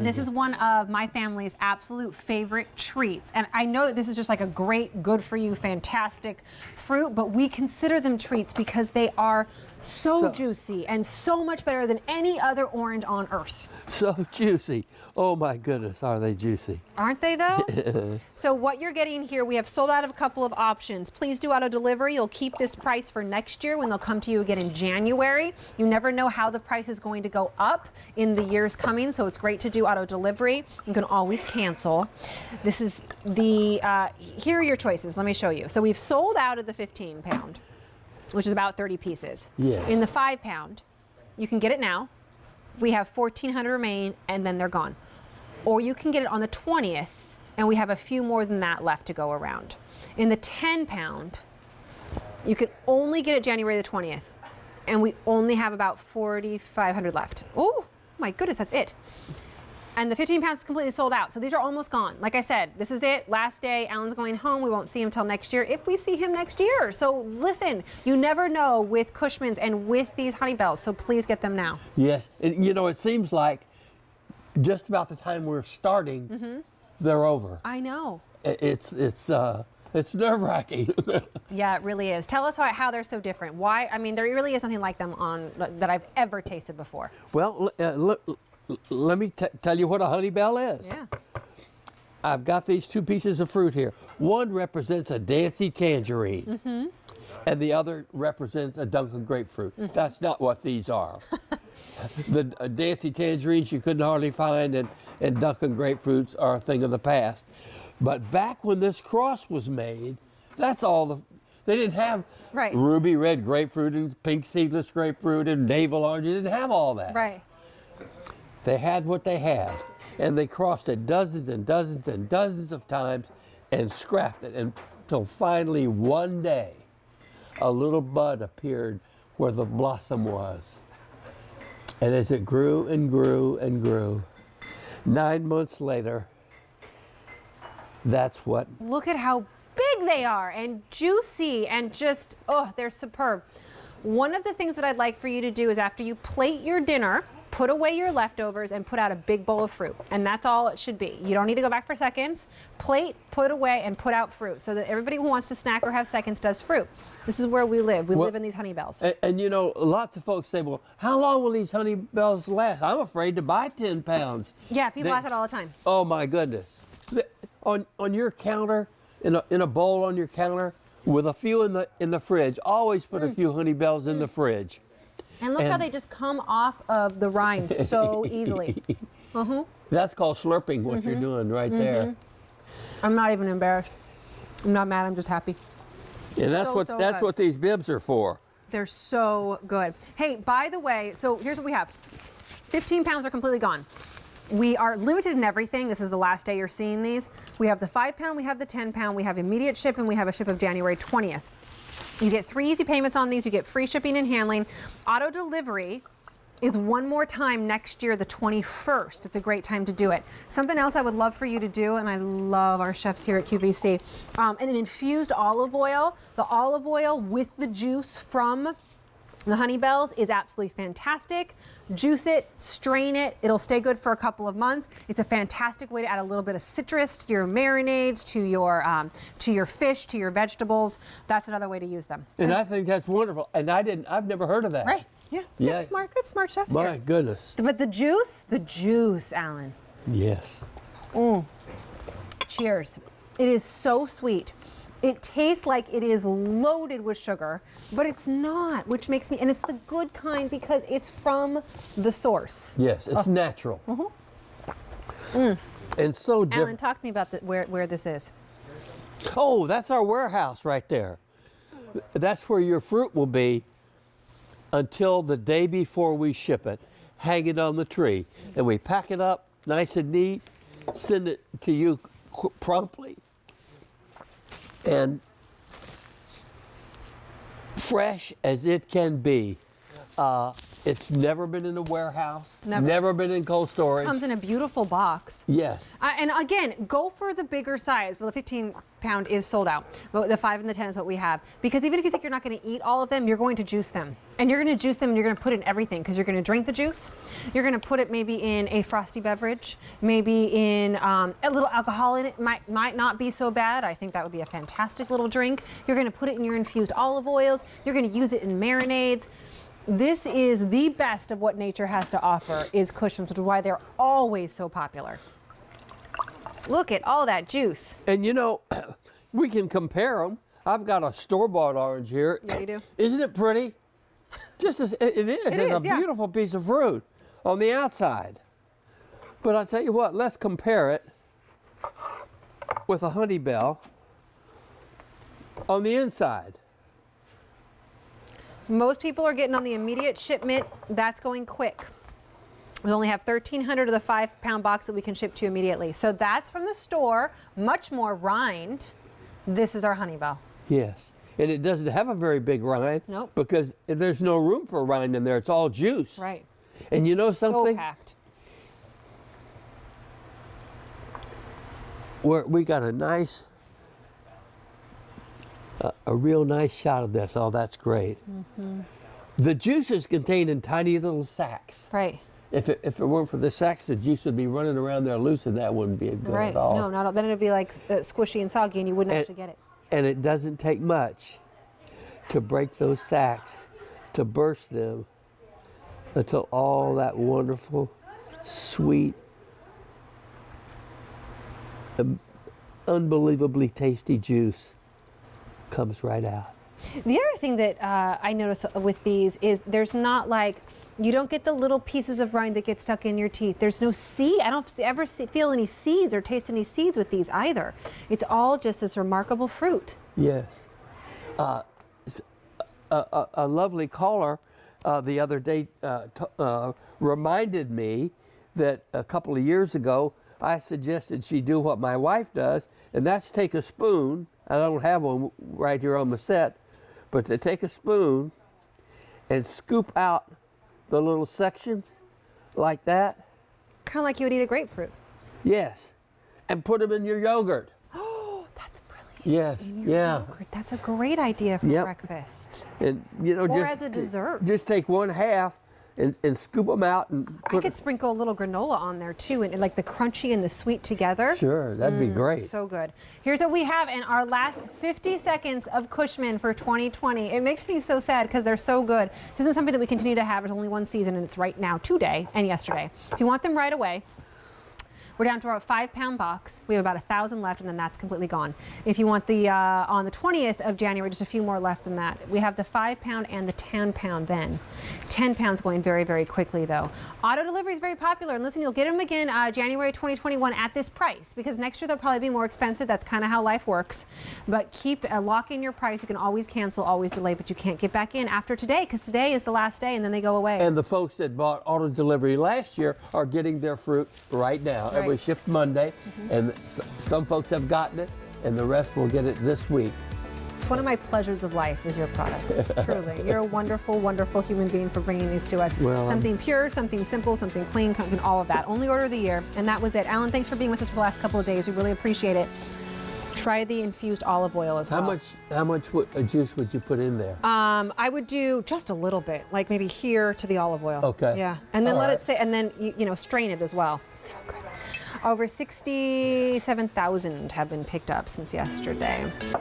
This is one of my family's absolute favorite treats. And I know this is just like a great, good for you, fantastic fruit, but we consider them treats because they are so juicy and so much better than any other orange on earth. So juicy. Oh my goodness, are they juicy? Aren't they though? So what you're getting here, we have sold out of a couple of options. Please do auto delivery. You'll keep this price for next year when they'll come to you again in January. You never know how the price is going to go up in the years coming, so it's great to do auto delivery. You can always cancel. This is the, here are your choices. Let me show you. So we've sold out of the 15 pound, which is about 30 pieces. Yes. In the 5 pound, you can get it now. We have 1,400 remain, and then they're gone. Or you can get it on the 20th, and we have a few more than that left to go around. In the 10 pound, you can only get it January the 20th, and we only have about 4,500 left. Oh my goodness, that's it. And the 15 pounds is completely sold out. So these are almost gone. Like I said, this is it. Last day, Alan's going home. We won't see him till next year if we see him next year. So listen, you never know with Cushman's and with these Honeybells. So please get them now. Yes, and you know, it seems like just about the time we're starting, they're over. I know. It's nerve-wracking. Yeah, it really is. Tell us how they're so different. Why? I mean, there really is nothing like them on that I've ever tasted before. Well, let me tell you what a Honeybell is. Yeah. I've got these 2 pieces of fruit here. One represents a Dancy tangerine, and the other represents a Dunkin' grapefruit. That's not what these are. The Dancy tangerines you couldn't hardly find, and Dunkin' grapefruits are a thing of the past. But back when this cross was made, that's all they didn't have ruby red grapefruit and pink seedless grapefruit and navel orange. They didn't have all that. Right. They had what they had, and they crossed it dozens and dozens and dozens of times and scrapped it until finally one day a little bud appeared where the blossom was. And as it grew and grew and grew, 9 months later, that's what. Look at how big they are and juicy and just, oh, they're superb. One of the things that I'd like for you to do is after you plate your dinner, put away your leftovers and put out a big bowl of fruit. And that's all it should be. You don't need to go back for seconds. Plate, put away, and put out fruit so that everybody who wants to snack or have seconds does fruit. This is where we live. We live in these Honeybells. And you know, lots of folks say, well, how long will these Honeybells last? I'm afraid to buy 10 pounds. Yeah, people ask that all the time. Oh my goodness. On your counter, in a bowl on your counter, with a few in the fridge, always put a few Honeybells in the fridge. And look how they just come off of the rind so easily. That's called slurping, what you're doing right there. I'm not even embarrassed. I'm not mad, I'm just happy. And that's what these bibs are for. They're so good. Hey, by the way, so here's what we have. 15 pounds are completely gone. We are limited in everything. This is the last day you're seeing these. We have the 5 pound, we have the 10 pound, we have immediate ship, and we have a ship of January 20th. You get 3 easy payments on these. You get free shipping and handling. Auto delivery is one more time next year, the 21st. It's a great time to do it. Something else I would love for you to do, and I love our chefs here at QVC, an infused olive oil. The olive oil with the juice from the Honeybells is absolutely fantastic. Juice it, strain it. It'll stay good for a couple of months. It's a fantastic way to add a little bit of citrus to your marinades, to your fish, to your vegetables. That's another way to use them. And I think that's wonderful. And I've never heard of that. Right. Yeah. Good smart chefs My here. goodness. But the juice, Alan. Yes. Cheers. It is so sweet. It tastes like it is loaded with sugar, but it's not, which makes me, and it's the good kind because it's from the source. Yes, it's natural. And so different. Alan, talk to me about where this is. Oh, that's our warehouse right there. That's where your fruit will be until the day before we ship it. Hang it on the tree. And we pack it up nice and neat, send it to you promptly. And fresh as it can be. It's never been in a warehouse. Never. Never been in cold storage. Comes in a beautiful box. Yes. And again, go for the bigger size. Well, the 15-pound is sold out. But the 5 and the 10 is what we have. Because even if you think you're not going to eat all of them, you're going to juice them. And you're going to juice them and you're going to put it in everything because you're going to drink the juice. You're going to put it maybe in a frosty beverage, maybe in a little alcohol in it. Might not be so bad. I think that would be a fantastic little drink. You're going to put it in your infused olive oils. You're going to use it in marinades. This is the best of what nature has to offer is Cushman's, which is why they're always so popular. Look at all that juice. And you know, we can compare them. I've got a store-bought orange here. Yeah, you do. Isn't it pretty? Just as it is. It's a yeah. beautiful piece of fruit on the outside. But I'll tell you what, let's compare it with a Honeybell on the inside. Most people are getting on the immediate shipment. That's going quick. We only have 1,300 of the 5-pound box that we can ship to immediately. So that's from the store, much more rind. This is our Honeybell. Yes. And it doesn't have a very big rind. Nope. Because there's no room for rind in there. It's all juice. Right. And you know something? So packed. We got a nice, a real nice shot of this. Oh, that's great. Mm-hmm. The juice is contained in tiny little sacks. Right. If it weren't for the sacks, the juice would be running around there loose, and that wouldn't be good Right. at all. No, not all. Then it'd be like squishy and soggy, and you wouldn't actually get it. And it doesn't take much to break those sacks, to burst them, until all that wonderful, sweet, unbelievably tasty juice comes right out. The other thing that I notice with these is there's not like, you don't get the little pieces of rind that get stuck in your teeth. There's no seed. I don't ever feel any seeds or taste any seeds with these either. It's all just this remarkable fruit. Yes. A lovely caller the other day reminded me that a couple of years ago I suggested she do what my wife does, and that's take a spoon. I don't have one right here on the set, but to take a spoon and scoop out the little sections like that. Kind of like you would eat a grapefruit. Yes, and put them in your yogurt. Oh, that's brilliant. Yes, yeah. Yogurt. That's a great idea for breakfast. And you know, Or as a dessert. Just take 1/2 and scoop them out and I could sprinkle a little granola on there too, and like the crunchy and the sweet together. Sure, that'd be great. So good. Here's what we have in our last 50 seconds of Cushman for 2020. It makes me so sad because they're so good. This isn't something that we continue to have. There's only one season, and it's right now, today and yesterday. If you want them right away, we're down to our 5-pound box. We have about 1,000 left, and then that's completely gone. If you want the, on the 20th of January, just a few more left than that. We have the 5-pound and the 10-pound then. 10 pounds going very, very quickly, though. Auto delivery is very popular, and listen, you'll get them again January 2021 at this price, because next year they'll probably be more expensive. That's kind of how life works. But lock in your price. You can always cancel, always delay, but you can't get back in after today, because today is the last day, and then they go away. And the folks that bought auto delivery last year are getting their fruit right now. Right. It was shipped Monday, and some folks have gotten it, and the rest will get it this week. It's one of my pleasures of life is your products, truly. You're a wonderful, wonderful human being for bringing these to us. Well, something pure, something simple, something clean, all of that. Only order of the year, and that was it. Alan, thanks for being with us for the last couple of days. We really appreciate it. Try the infused olive oil as well. How much juice would you put in there? I would do just a little bit, like maybe here to the olive oil. Okay. Yeah, and then All let right. it sit, and then you know, strain it as well. So good. Over 67,000 have been picked up since yesterday.